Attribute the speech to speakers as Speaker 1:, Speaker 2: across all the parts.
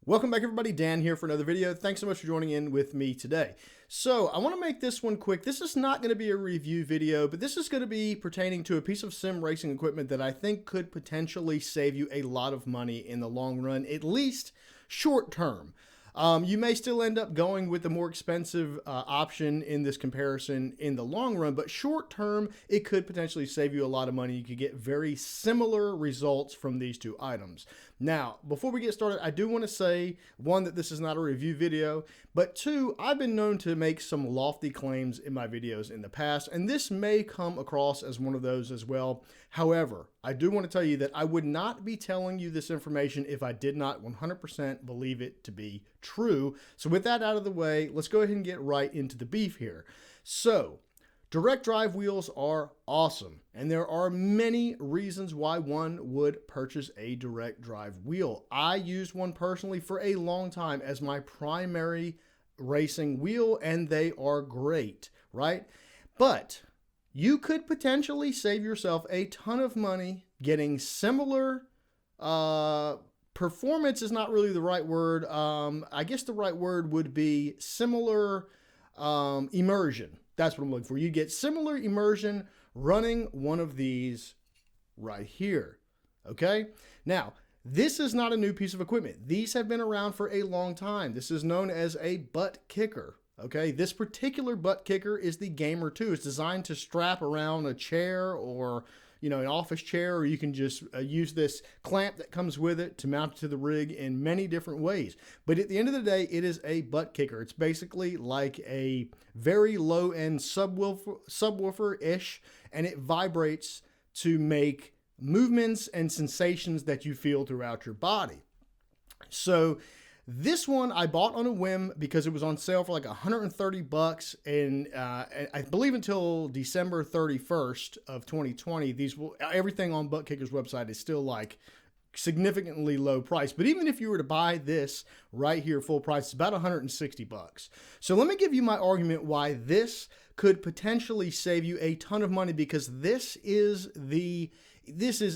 Speaker 1: Welcome back everybody, Dan here for another video. Thanks so much for joining in with me today. So I want to make this one quick. This is not going to be a review video, but this is going to be pertaining to a piece of sim racing equipment that I think could potentially save you a lot of money in the long run, at least short term. You may still end up going with the more expensive option in this comparison in the long run, but short term, it could potentially save you a lot of money. You could get very similar results from these two items. Now, before we get started, I do want to say, one, that this is not a review video, but two, I've been known to make some lofty claims in my videos in the past, and this may come across as one of those as well. However, I do want to tell you that I would not be telling you this information if I did not 100% believe it to be true. So with that out of the way, let's go ahead and get right into the beef here. So, direct drive wheels are awesome, and there are many reasons why one would purchase a direct drive wheel. I used one personally for a long time as my primary racing wheel, and they are great, right? But you could potentially save yourself a ton of money getting similar performance is not really the right word. I guess the right word would be similar immersion. That's what I'm looking for. You get similar immersion running one of these right here. Okay? Now, this is not a new piece of equipment. These have been around for a long time. This is known as a butt kicker. Okay, this particular butt kicker is the Gamer 2. It's designed to strap around a chair or, an office chair, or you can just use this clamp that comes with it to mount it to the rig in many different ways. But at the end of the day, it is a butt kicker. It's basically like a very low-end subwoofer-ish, and it vibrates to make movements and sensations that you feel throughout your body. So this one I bought on a whim because it was on sale for like $130, and I believe until December 31st of 2020, everything on ButtKicker's website is still like significantly low price. But even if you were to buy this right here full price, it's about $160. So let me give you my argument why this could potentially save you a ton of money, because this is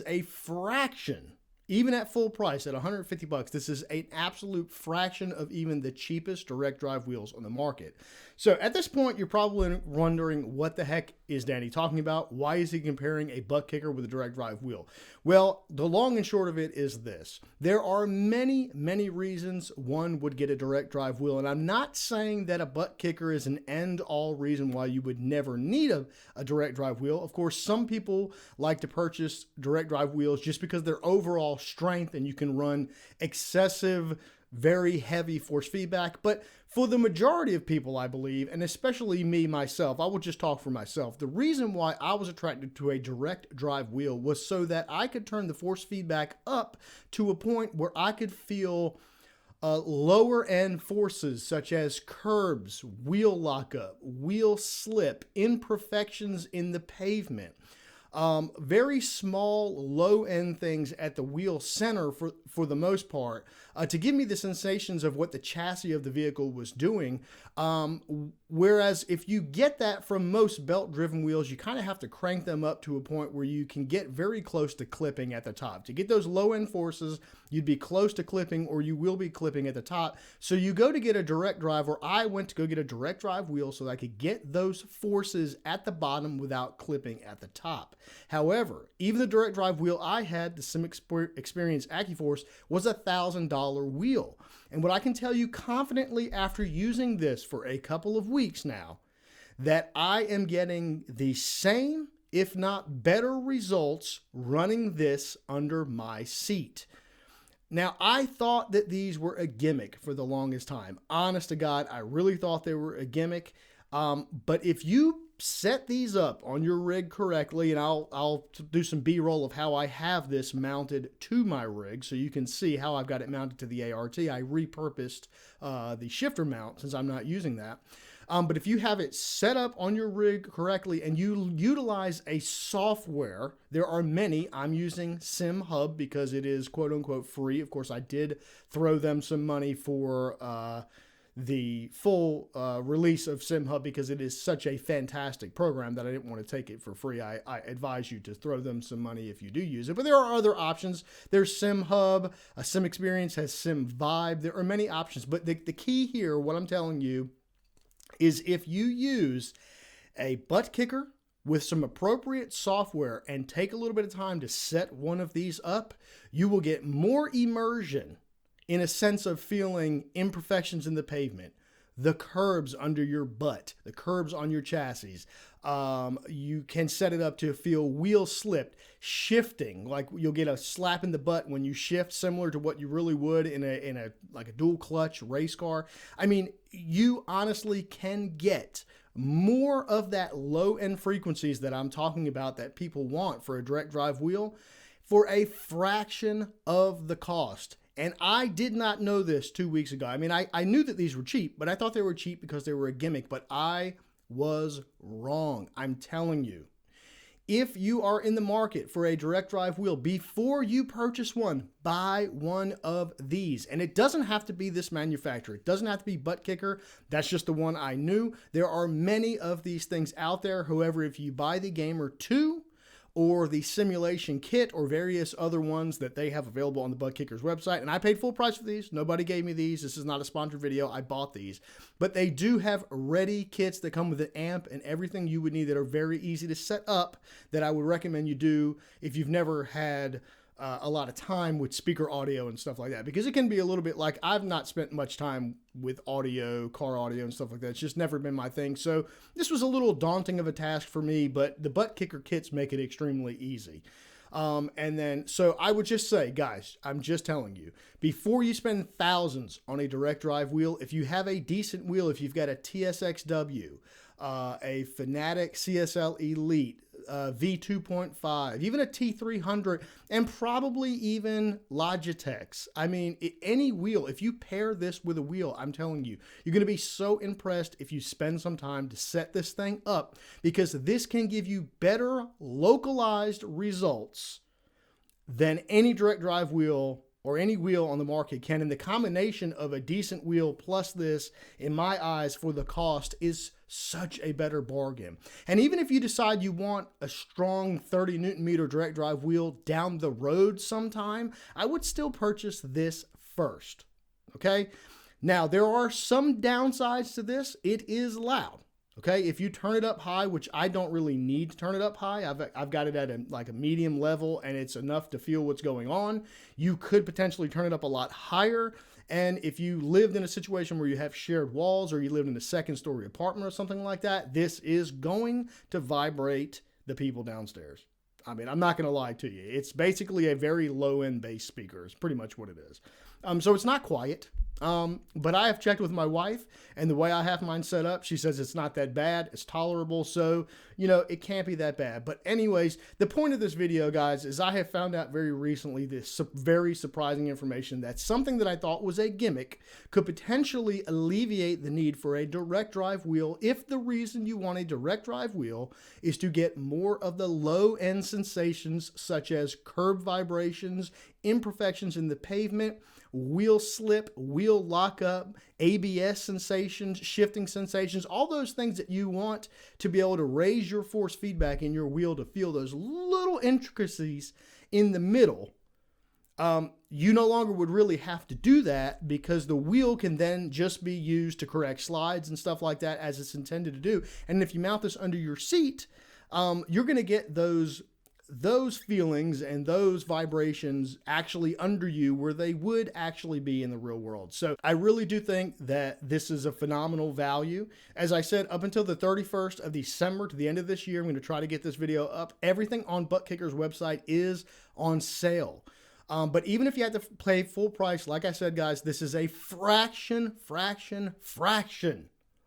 Speaker 1: a fraction. Even at full price, at $150, this is an absolute fraction of even the cheapest direct drive wheels on the market. So at this point, you're probably wondering, what the heck is Danny talking about? Why is he comparing a butt kicker with a direct drive wheel? Well, the long and short of it is this. There are many, many reasons one would get a direct drive wheel. And I'm not saying that a butt kicker is an end-all reason why you would never need a direct drive wheel. Of course, some people like to purchase direct drive wheels just because their overall strength, and you can run excessive, very heavy force feedback. But for the majority of people, I believe, and especially me myself, I will just talk for myself, the reason why I was attracted to a direct drive wheel was so that I could turn the force feedback up to a point where I could feel lower end forces such as curbs, wheel lockup, wheel slip, imperfections in the pavement. Very small, low-end things at the wheel center for the most part, to give me the sensations of what the chassis of the vehicle was doing. Whereas if you get that from most belt-driven wheels, you kind of have to crank them up to a point where you can get very close to clipping at the top. To get those low-end forces, you'd be close to clipping, or you will be clipping at the top. So you go to get a direct drive, or I went to go get a direct drive wheel so that I could get those forces at the bottom without clipping at the top. However, even the direct drive wheel I had, the Sim Experience AccuForce, was a $1,000 wheel. And what I can tell you confidently after using this for a couple of weeks now, that I am getting the same, if not better results running this under my seat. Now, I thought that these were a gimmick for the longest time. Honest to God, I really thought they were a gimmick. But if you set these up on your rig correctly, and I'll do some B-roll of how I have this mounted to my rig so you can see how I've got it mounted to the ART. I repurposed the shifter mount since I'm not using that. But if you have it set up on your rig correctly and you utilize a software, there are many. I'm using SimHub because it is quote unquote free. Of course, I did throw them some money for the full release of SimHub because it is such a fantastic program that I didn't want to take it for free. I advise you to throw them some money if you do use it. But there are other options. There's SimHub. SimExperience has Simvibe. There are many options. But the key here, what I'm telling you, is if you use a ButtKicker with some appropriate software and take a little bit of time to set one of these up, you will get more immersion in a sense of feeling imperfections in the pavement, the curbs under your butt, the curbs on your chassis. You can set it up to feel wheel slipped, shifting, like you'll get a slap in the butt when you shift, similar to what you really would in a like a dual clutch race car. I mean, you honestly can get more of that low end frequencies that I'm talking about that people want for a direct drive wheel for a fraction of the cost. And I did not know this 2 weeks ago. I mean, I knew that these were cheap, but I thought they were cheap because they were a gimmick, but I was wrong. I'm telling you. If you are in the market for a direct drive wheel, before you purchase one, buy one of these. And it doesn't have to be this manufacturer. It doesn't have to be ButtKicker. That's just the one I knew. There are many of these things out there. However, if you buy the Gamer 2, or the simulation kit, or various other ones that they have available on the ButtKicker's website. And I paid full price for these. Nobody gave me these. This is not a sponsored video. I bought these. But they do have ready kits that come with an amp and everything you would need that are very easy to set up, that I would recommend you do if you've never had a lot of time with speaker audio and stuff like that, because it can be a little bit like, I've not spent much time with audio, car audio and stuff like that. It's just never been my thing. So this was a little daunting of a task for me, but the ButtKicker kits make it extremely easy. And then, so I would just say, guys, I'm just telling you, before you spend thousands on a direct drive wheel, if you have a decent wheel, if you've got a TSXW, a Fanatic CSL Elite, V2.5, even a T300, and probably even Logitech's. I mean, any wheel, if you pair this with a wheel, I'm telling you, you're going to be so impressed if you spend some time to set this thing up, because this can give you better localized results than any direct drive wheel or any wheel on the market can. And the combination of a decent wheel plus this, in my eyes, for the cost, is such a better bargain. And even if you decide you want a strong 30 Newton meter direct drive wheel down the road sometime, I would still purchase this first. Okay. Now, there are some downsides to this. It is loud. Okay, if you turn it up high, which I don't really need to turn it up high, I've got it at like a medium level, and it's enough to feel what's going on. You could potentially turn it up a lot higher. And if you lived in a situation where you have shared walls, or you lived in a second-story apartment or something like that, this is going to vibrate the people downstairs. I mean, I'm not going to lie to you. It's basically a very low-end bass speaker. It's pretty much what it is. So it's not quiet. But I have checked with my wife, and the way I have mine set up, she says it's not that bad. It's tolerable. So, you know, it can't be that bad. But anyways, the point of this video, guys, is I have found out very recently this very surprising information that something that I thought was a gimmick could potentially alleviate the need for a direct drive wheel, if the reason you want a direct drive wheel is to get more of the low-end sensations, such as curb vibrations, imperfections in the pavement, wheel slip, wheel lockup, ABS sensations, shifting sensations, all those things that you want to be able to raise your force feedback in your wheel to feel those little intricacies in the middle. You no longer would really have to do that, because the wheel can then just be used to correct slides and stuff like that, as it's intended to do. And if you mount this under your seat, you're going to get those feelings and those vibrations actually under you, where they would actually be in the real world. So I really do think that this is a phenomenal value. As I said, up until the 31st of December, to the end of this year, I'm going to try to get this video up. Everything on ButtKicker's website is on sale. But even if you had to pay full price, like I said, guys, this is a fraction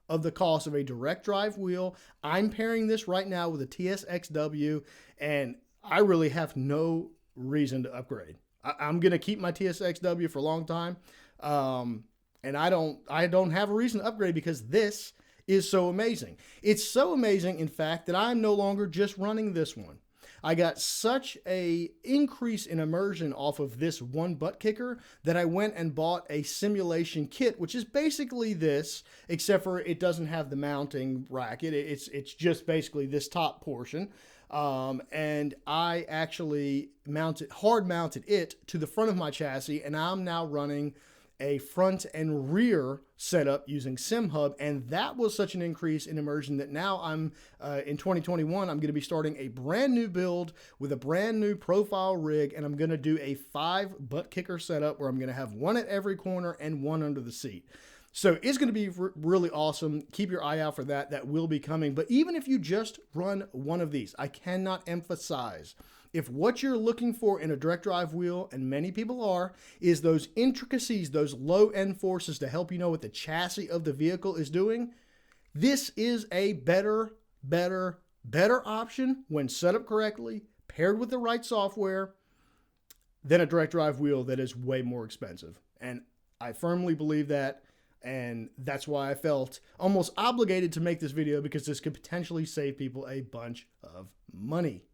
Speaker 1: of the cost of a direct drive wheel. I'm pairing this right now with a TSXW, and I really have no reason to upgrade. I'm going to keep my TSXW for a long time. And I don't have a reason to upgrade, because this is so amazing. It's so amazing, in fact, that I'm no longer just running this one. I got such a increase in immersion off of this one butt kicker that I went and bought a simulation kit, which is basically this, except for it doesn't have the mounting bracket. It's just basically this top portion. And I actually hard mounted it to the front of my chassis, and I'm now running a front and rear setup using SimHub, and that was such an increase in immersion that now I'm in 2021 I'm going to be starting a brand new build with a brand new profile rig, and I'm going to do a 5 butt kicker setup where I'm going to have one at every corner and one under the seat. So it's going to be really awesome. Keep your eye out for that. That will be coming. But even if you just run one of these, I cannot emphasize, if what you're looking for in a direct drive wheel, and many people are, is those intricacies, those low end forces to help you know what the chassis of the vehicle is doing, this is a better option when set up correctly, paired with the right software, than a direct drive wheel that is way more expensive. And I firmly believe that. And that's why I felt almost obligated to make this video, because this could potentially save people a bunch of money.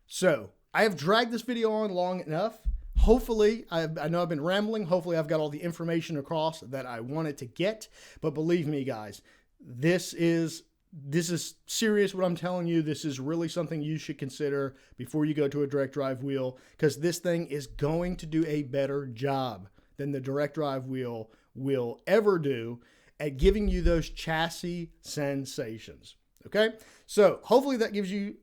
Speaker 1: So I have dragged this video on long enough. Hopefully, I know I've been rambling. Hopefully I've got all the information across that I wanted to get. But believe me, guys, this is serious what I'm telling you. This is really something you should consider before you go to a direct drive wheel, because this thing is going to do a better job than the direct drive wheel will ever do at giving you those chassis sensations. Okay, so hopefully that gives you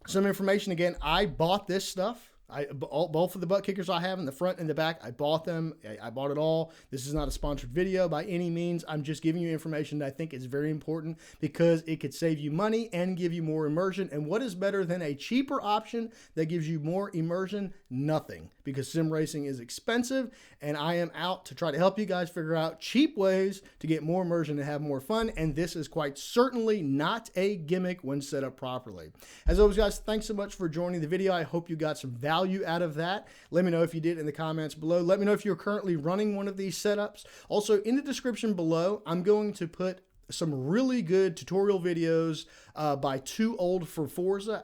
Speaker 1: some information. Again, I bought this stuff. Both of the butt kickers I have in the front and the back, I bought them. I bought it all. This is not a sponsored video by any means. I'm just giving you information that I think is very important, because it could save you money and give you more immersion. And what is better than a cheaper option that gives you more immersion? Nothing, because sim racing is expensive, and I am out to try to help you guys figure out cheap ways to get more immersion and have more fun. And this is quite certainly not a gimmick when set up properly. As always, guys, thanks so much for joining the video. I hope you got some value out of that. Let me know if you did in the comments below. Let me know if you're currently running one of these setups. Also, in the description below, I'm going to put some really good tutorial videos by Too Old for Forza.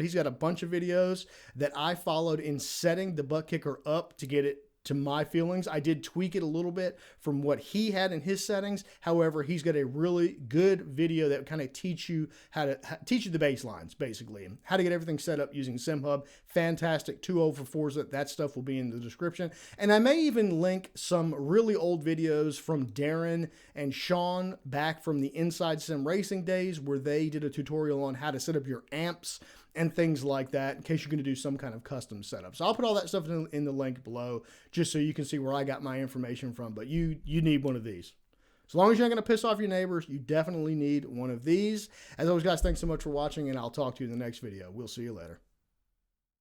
Speaker 1: He's got a bunch of videos that I followed in setting the butt kicker up to get it to my feelings. I did tweak it a little bit from what he had in his settings. However, he's got a really good video that kind of teach you the baselines, basically, and how to get everything set up using SimHub. Fantastic. Too Old for Forza. That stuff will be in the description. And I may even link some really old videos from Darren and Sean back from the Inside Sim Racing days, where they did a tutorial on how to set up your amps and things like that, in case you're going to do some kind of custom setup. So I'll put all that stuff in the link below, just so you can see where I got my information from. But you need one of these. As long as you're not going to piss off your neighbors, you definitely need one of these. As always, guys, thanks so much for watching, and I'll talk to you in the next video. We'll see you later.